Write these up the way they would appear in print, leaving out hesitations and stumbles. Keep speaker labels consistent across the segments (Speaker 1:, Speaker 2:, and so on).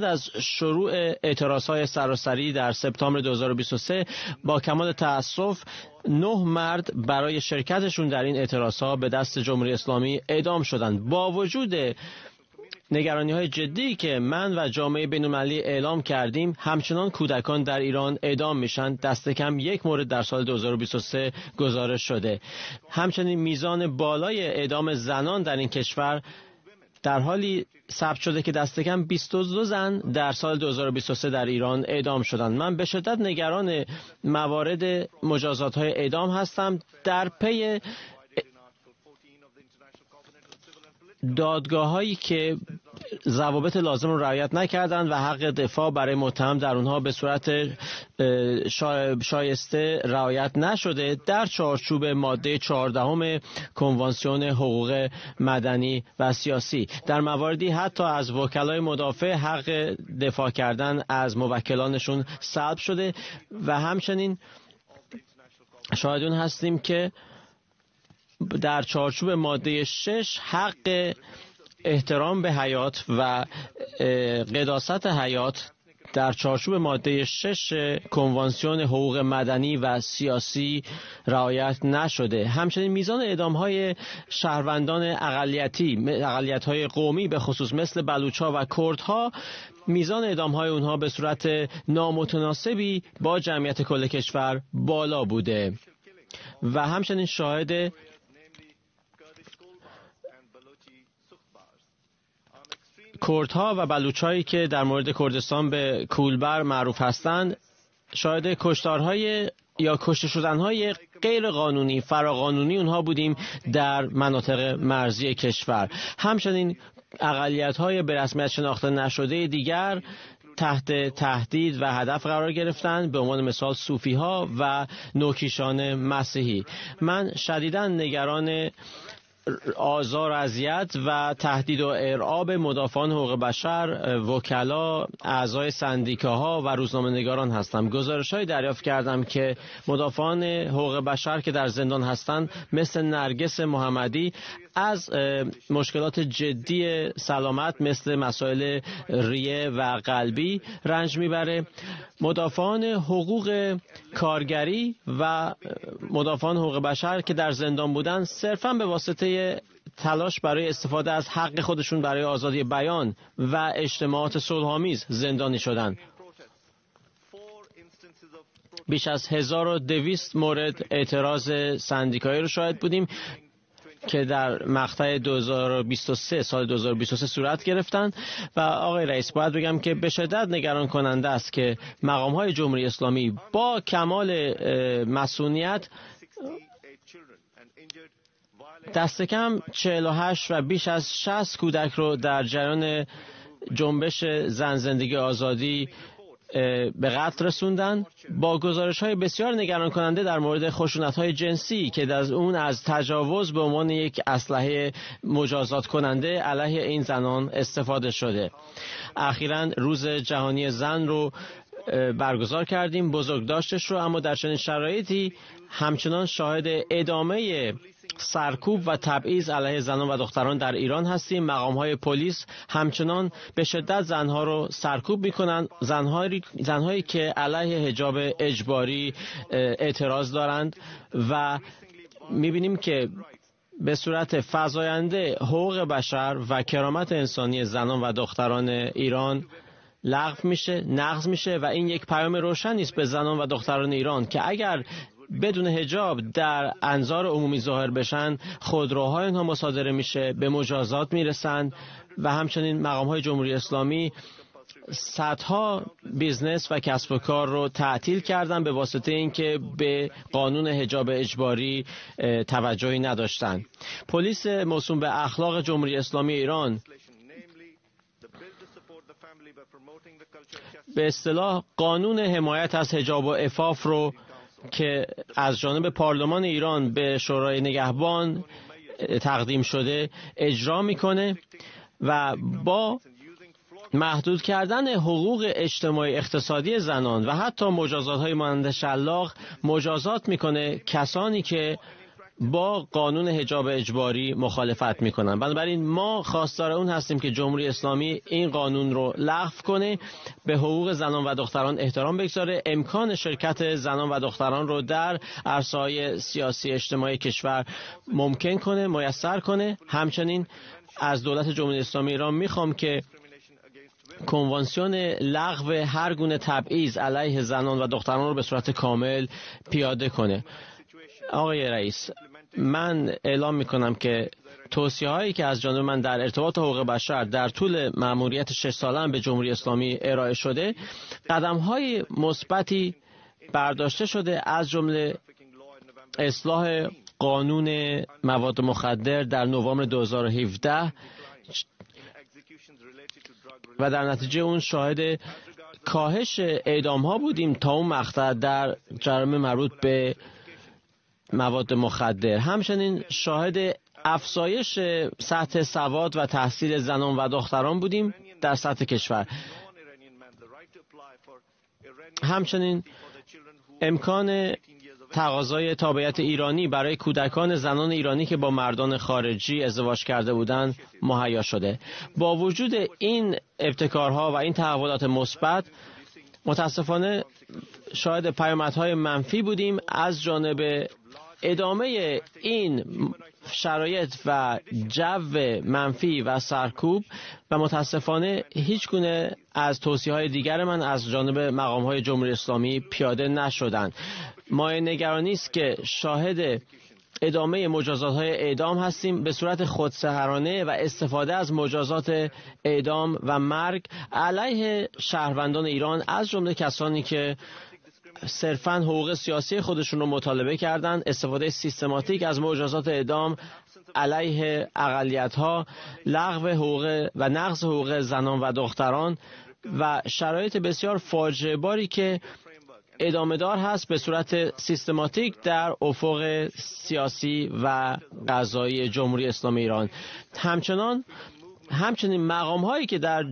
Speaker 1: از شروع اعتراضهای سراسری در سپتامبر 2023 با کمال تأسف 9 مرد برای شرکتشون در این اعتراضها به دست جمهوری اسلامی اعدام شدند. با وجود نگرانی‌های جدی که من و جامعه بین‌المللی اعلام کردیم، همچنان کودکان در ایران اعدام میشن. دست کم یک مورد در سال 2023 گزارش شده. همچنین میزان بالای اعدام زنان در این کشور در حالی ثبت شده که دست کم 22 زن در سال 2023 در ایران اعدام شدند. من به شدت نگران موارد مجازات‌های اعدام هستم. در پی دادگاه‌هایی که ضوابط لازم رو رعایت نکردند و حق دفاع برای متهم در اونها به صورت شایسته رعایت نشده، در چارچوب ماده 14 کنوانسیون حقوق مدنی و سیاسی، در مواردی حتی از وکلای مدافع حق دفاع کردن از موکلانشون سلب شده و همچنین شاهدون هستیم که در چارچوب ماده 6 حق احترام به حیات و قداست حیات در چارچوب ماده 6 کنوانسیون حقوق مدنی و سیاسی رعایت نشده. همچنین میزان اعدام‌های شهروندان اقلیت‌های قومی به خصوص مثل بلوچ‌ها و کردها، میزان اعدام‌های اونها به صورت نامتناسبی با جمعیت کل کشور بالا بوده و همچنین شاهد کردها و بلوچ‌هایی که در مورد کردستان به کولبر معروف هستند، شاهد کشتارهای یا کشته شدنهای غیر قانونی فراقانونی اونها بودیم در مناطق مرزی کشور. همچنین اقلیت‌های به رسمیت شناخته نشده دیگر تحت تهدید و هدف قرار گرفتند، به عنوان مثال صوفی‌ها و نوکیشان مسیحی. من شدیداً نگران آزار و اذیت و تهدید و ارعاب مدافعان حقوق بشر، وکلا، اعضای سندیکاها و روزنامه‌نگاران هستم. گزارش‌هایی دریافت کردم که مدافعان حقوق بشر که در زندان هستند مثل نرگس محمدی از مشکلات جدی سلامت مثل مسائل ریه و قلبی رنج میبره. مدافعان حقوق کارگری و مدافعان حقوق بشر که در زندان بودند صرفاً به واسطه تلاش برای استفاده از حق خودشون برای آزادی بیان و اجتماعات صلح‌آمیز زندانی شدند. بیش از 1200 مورد اعتراض سندیکایی رو شاهد بودیم که در مقطع 2023 سال 2023 صورت گرفتند و آقای رئیس باید بگم که به شدت نگران کننده است که مقام‌های جمهوری اسلامی با کمال مسئولیت دست کم 48 و بیش از 60 کودک رو در جریان جنبش زن زندگی آزادی به قتل رسوندن، با گزارش‌های بسیار نگران کننده در مورد خشونت‌های جنسی که در اون از تجاوز به عنوان یک اسلحه مجازات کننده علیه این زنان استفاده شده. اخیراً روز جهانی زن رو برگزار کردیم، بزرگداشتش رو، اما در چنین شرایطی همچنان شاهد ادامه سرکوب و تبعیض علیه زنان و دختران در ایران هستیم. مقام‌های پلیس همچنان به شدت زنها رو سرکوب می‌کنند، زنهایی که علیه حجاب اجباری اعتراض دارند و می‌بینیم که به صورت فزاینده حقوق بشر و کرامت انسانی زنان و دختران ایران لغو میشه، نقض میشه و این یک پیام روشنی است به زنان و دختران ایران که اگر بدون حجاب در انظار عمومی ظاهر بشن، خودروهای اینها مصادره میشه، به مجازات میرسند و همچنین مقام‌های جمهوری اسلامی صدها بیزنس و کسب و کار رو تعطیل کردن به واسطه اینکه به قانون حجاب اجباری توجهی نداشتند. پلیس موسوم به اخلاق جمهوری اسلامی ایران به اصطلاح قانون حمایت از حجاب و عفاف رو که از جانب پارلمان ایران به شورای نگهبان تقدیم شده اجرا میکنه و با محدود کردن حقوق اجتماعی اقتصادی زنان و حتی مجازات های مانند شلاق مجازات میکنه کسانی که با قانون حجاب اجباری مخالفت میکنن. بنابراین ما خواستار اون هستیم که جمهوری اسلامی این قانون رو لغو کنه، به حقوق زنان و دختران احترام بگذاره، امکان شرکت زنان و دختران رو در عرصه‌های سیاسی اجتماعی کشور ممکن کنه، میسر کنه. همچنین از دولت جمهوری اسلامی ایران میخوام که کنوانسیون لغو هر گونه تبعیض علیه زنان و دختران رو به صورت کامل پیاده کنه. آقای رئیس، من اعلام میکنم که توصیه هایی که از جانب من در ارتباط حقوق بشر در طول مأموریت 6 ساله‌ام به جمهوری اسلامی ارائه شده، قدم های مثبتی برداشته شده، از جمله اصلاح قانون مواد مخدر در نوامبر 2017 و در نتیجه اون شاهد کاهش اعدام ها بودیم تا اون مقطع در جرائم مربوط به مواد مخدر. همچنین شاهد افزایش سطح سواد و تحصیل زنان و دختران بودیم در سطح کشور. همچنین امکان تقاضای تابعیت ایرانی برای کودکان زنان ایرانی که با مردان خارجی ازدواج کرده بودند مهیا شده. با وجود این ابتکارها و این تحولات مثبت، متاسفانه شاهد پیامدهای منفی بودیم از جانب ادامه این شرایط و جو منفی و سرکوب، و متاسفانه هیچ گونه از توصیه‌های دیگر من از جانب مقام‌های جمهوری اسلامی پیاده نشدند. مایه نگرانی است که شاهد ادامه مجازات‌های اعدام هستیم به صورت خودسحرانه و استفاده از مجازات اعدام و مرگ علیه شهروندان ایران، از جمله کسانی که صرفاً حقوق سیاسی خودشون رو مطالبه کردند. استفاده سیستماتیک از مجازات اعدام علیه اقلیت‌ها، لغو حقوق و نقض حقوق زنان و دختران و شرایط بسیار فاجعه باری که ادامه دار هست به صورت سیستماتیک در افق سیاسی و قضایی جمهوری اسلامی ایران. همچنین مقام هایی که در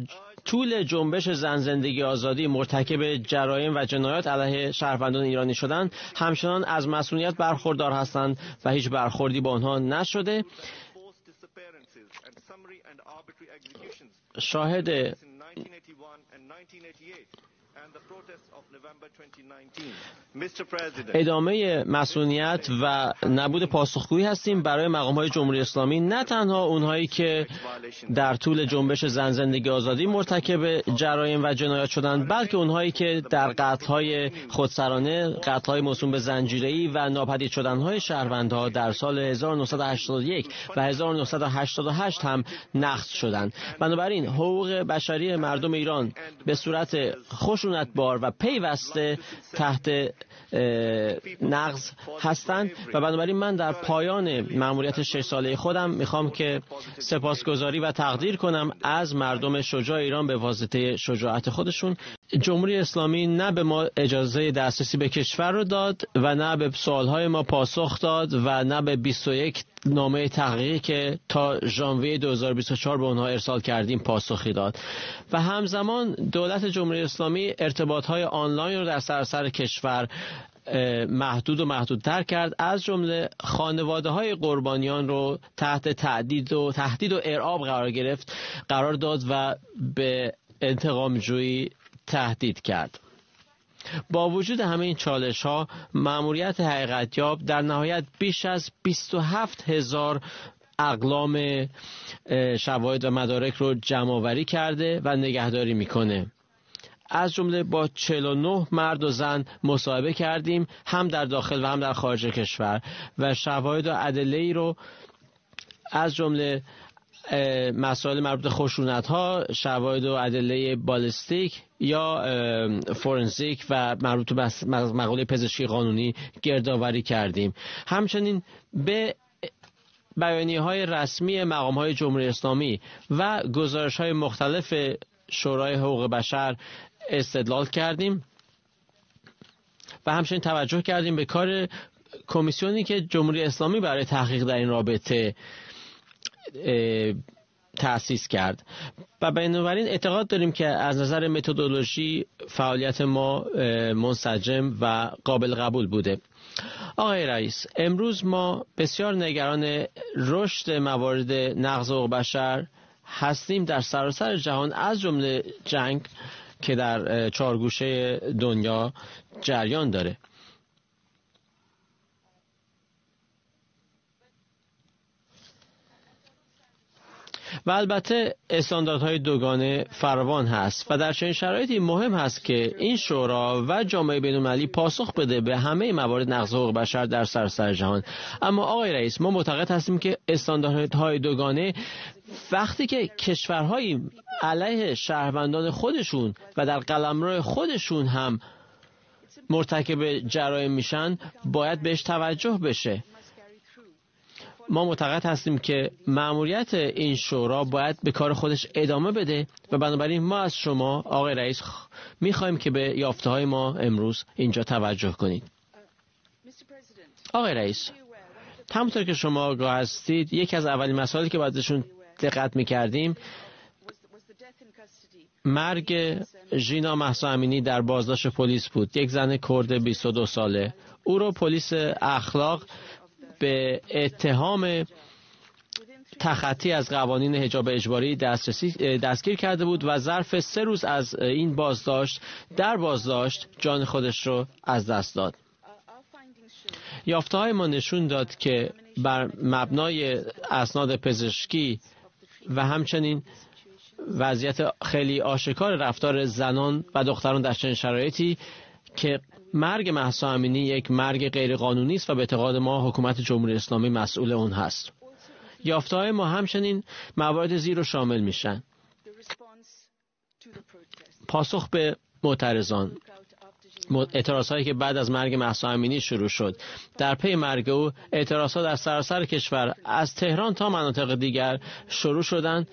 Speaker 1: طول جنبش زن زندگی آزادی مرتکب جرایم و جنایات علیه شهروندان ایرانی شدند، همچنان از مسئولیت برخوردار هستند و هیچ برخوردی با آنها نشده. شاهد ادامه مسئولیت و نبود پاسخگویی هستیم برای مقام‌های جمهوری اسلامی، نه تنها اونهایی که در طول جنبش زن زندگی آزادی مرتکب جرایم و جنایات شدند، بلکه اونهایی که در قتل‌های خودسرانه، قتل‌های موسوم به زنجیره‌ای و ناپدید شدن‌های شهروندها در سال 1981 و 1988 هم نقض شدند. بنابراین حقوق بشری مردم ایران به صورت خشونتبار و پیوسته تحت نقض هستند و بنابراین من در پایان مأموریت 6 ساله خودم میخوام که سپاسگزاری و تقدیر کنم از مردم شجاع ایران به واسطه شجاعت خودشون. جمهوری اسلامی نه به ما اجازه دسترسی به کشور رو داد و نه به سوالهای ما پاسخ داد و نه به 21 نامه تحقیقی که تا ژانویه 2024 به اونها ارسال کردیم پاسخی داد و همزمان دولت جمهوری اسلامی ارتباطهای آنلاین رو در سراسر کشور محدود و محدودتر کرد، از جمله خانواده‌های قربانیان رو تحت تهدید و ارعاب قرار داد و به انتقام جویی تهدید کرد. با وجود همه این چالش‌ها، مأموریت حقیقتیاب در نهایت بیش از 27,000 اقلام شواهد و مدارک رو جمع‌آوری کرده و نگهداری میکنه. از جمله با 49 مرد و زن مصاحبه کردیم، هم در داخل و هم در خارج کشور، و شواهد و ادله‌ای رو از جمله مسائل مربوط به خشونت‌ها، شواهد و ادله بالستیک یا فورنزیک و مربوط به مقوله پزشکی قانونی گردآوری کردیم. همچنین به بیانیه‌های رسمی مقام‌های جمهوری اسلامی و گزارش‌های مختلف شورای حقوق بشر استدلال کردیم و همچنین توجه کردیم به کار کمیسیونی که جمهوری اسلامی برای تحقیق در این رابطه تأسیس کرد و بنابراین اعتقاد داریم که از نظر متدولوژی فعالیت ما منسجم و قابل قبول بوده. آقای رئیس، امروز ما بسیار نگران رشد موارد نقض حقوق بشر هستیم در سراسر جهان، از جمله جنگ که در چهارگوشه دنیا جریان داره. و البته استانداردهای دوگانه فراوان هست و در چنین شرایطی مهم هست که این شورا و جامعه بین‌المللی پاسخ بده به همه موارد نقض حقوق بشر در سراسر جهان. اما آقای رئیس، ما معتقد هستیم که استانداردهای دوگانه وقتی که کشورهای علیه شهروندان خودشون و در قلمرو خودشون هم مرتکب جرایم میشن، باید بهش توجه بشه. ما معتقد هستیم که مأموریت این شورا باید به کار خودش ادامه بده و بنابراین ما از شما آقای رئیس میخوایم که به یافته‌های ما امروز اینجا توجه کنید. آقای رئیس، همونطور که شما آگاه هستید، یکی از اولین مسائلی که بازشون دقت میکردیم مرگ ژینا مهسا امینی در بازداشت پلیس بود. یک زن کرد 22 ساله. او رو پلیس اخلاق به اتهام تخطی از قوانین حجاب اجباری دستگیر کرده بود و ظرف 3 روز از این بازداشت جان خودش رو از دست داد. یافته‌های ما نشون داد که بر مبنای اسناد پزشکی و همچنین وضعیت خیلی آشکار رفتار زنان و دختران در چنین شرایطی که مرگ مهسا امینی یک مرگ غیر قانونی است و به اعتقاد ما حکومت جمهوری اسلامی مسئول اون هست. یافته‌های ما همچنین موارد زیر رو شامل میشن: پاسخ به معترضان، اعتراضهایی که بعد از مرگ مهسا امینی شروع شد. در پی مرگ او اعتراضها در سراسر کشور از تهران تا مناطق دیگر شروع شدند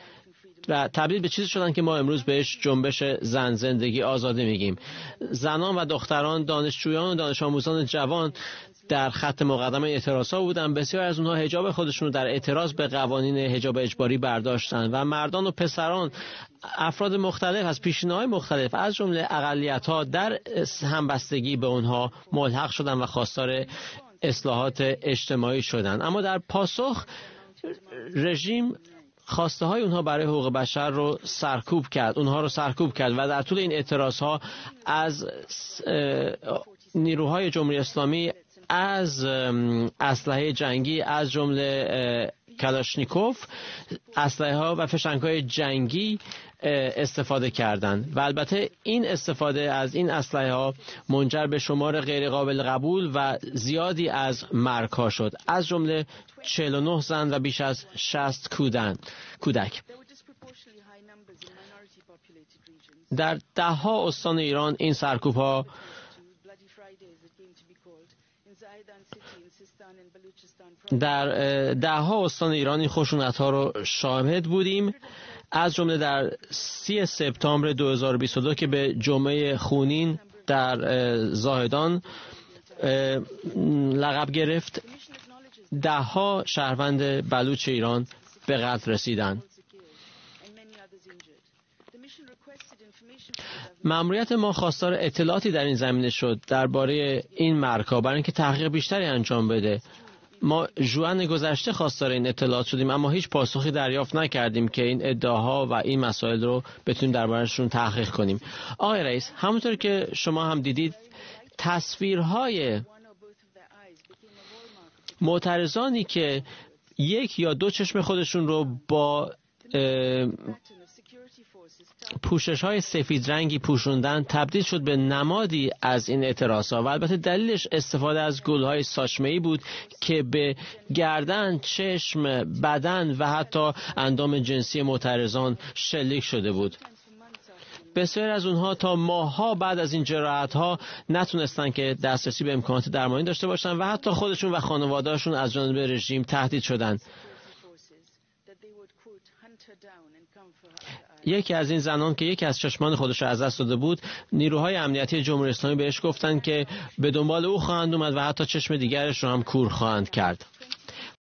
Speaker 1: و تبدیل به چیزی شدن که ما امروز بهش جنبش زن زندگی آزادی میگیم. زنان و دختران، دانشجویان و دانش آموزان جوان در خط مقدم اعتراضها بودن. بسیار از اونها حجاب خودشون رو در اعتراض به قوانین حجاب اجباری برداشتن و مردان و پسران، افراد مختلف از پیشینه‌های مختلف از جمله اقلیت‌ها در همبستگی به اونها ملحق شدن و خواستار اصلاحات اجتماعی شدن. اما در پاسخ رژیم خواسته های اونها برای حقوق بشر رو سرکوب کرد، و در طول این اعتراضها از نیروهای جمهوری اسلامی از اسلحه جنگی از جمله کلاشنیکوف، اسلحه ها و فشنگ‌های جنگی استفاده کردند و البته این استفاده از این اسلحه ها منجر به شمار غیر قابل قبول و زیادی از مرگ‌ها شد، از جمله 49 زن و بیش از 60 کودک. در ده‌ها استان ایران این سرکوب‌ها این خشونت‌ها رو شاهد بودیم، از جمله در 30 سپتامبر 2022 که به جمعه خونین در زاهدان لقب گرفت. 10 شهروند بلوچ ایران به قتل رسیدند. مأموریت ما خواستار اطلاعاتی در این زمینه شد درباره این مرگ‌ها برای اینکه تحقیق بیشتری انجام بده. ما ژوئن گذشته خواستار این اطلاعات شدیم اما هیچ پاسخی دریافت نکردیم که این ادعاها و این مسائل رو بتونیم درباره‌شون تحقیق کنیم. آقای رئیس، همونطور که شما هم دیدید، تصویرهای معترضانی که یک یا دو چشم خودشون رو با پوشش‌های سفید رنگی پوشوندن تبدیل شد به نمادی از این اعتراض‌ها و البته دلیلش استفاده از گل‌های ساچمه‌ای بود که به گردن، چشم، بدن و حتی اندام جنسی معترضان شلیک شده بود. بسیار از اونها تا ماه‌ها بعد از این جراحت‌ها نتونستن که دسترسی به امکانات درمانی داشته باشن و حتی خودشون و خانواده‌هاشون از جانب رژیم تهدید شدند. یکی از این زنان که یکی از چشمان خودش را از دست داده بود، نیروهای امنیتی جمهوری اسلامی بهش گفتند که به دنبال او خواهند اومد و حتی چشم دیگرش رو هم کور خواهند کرد.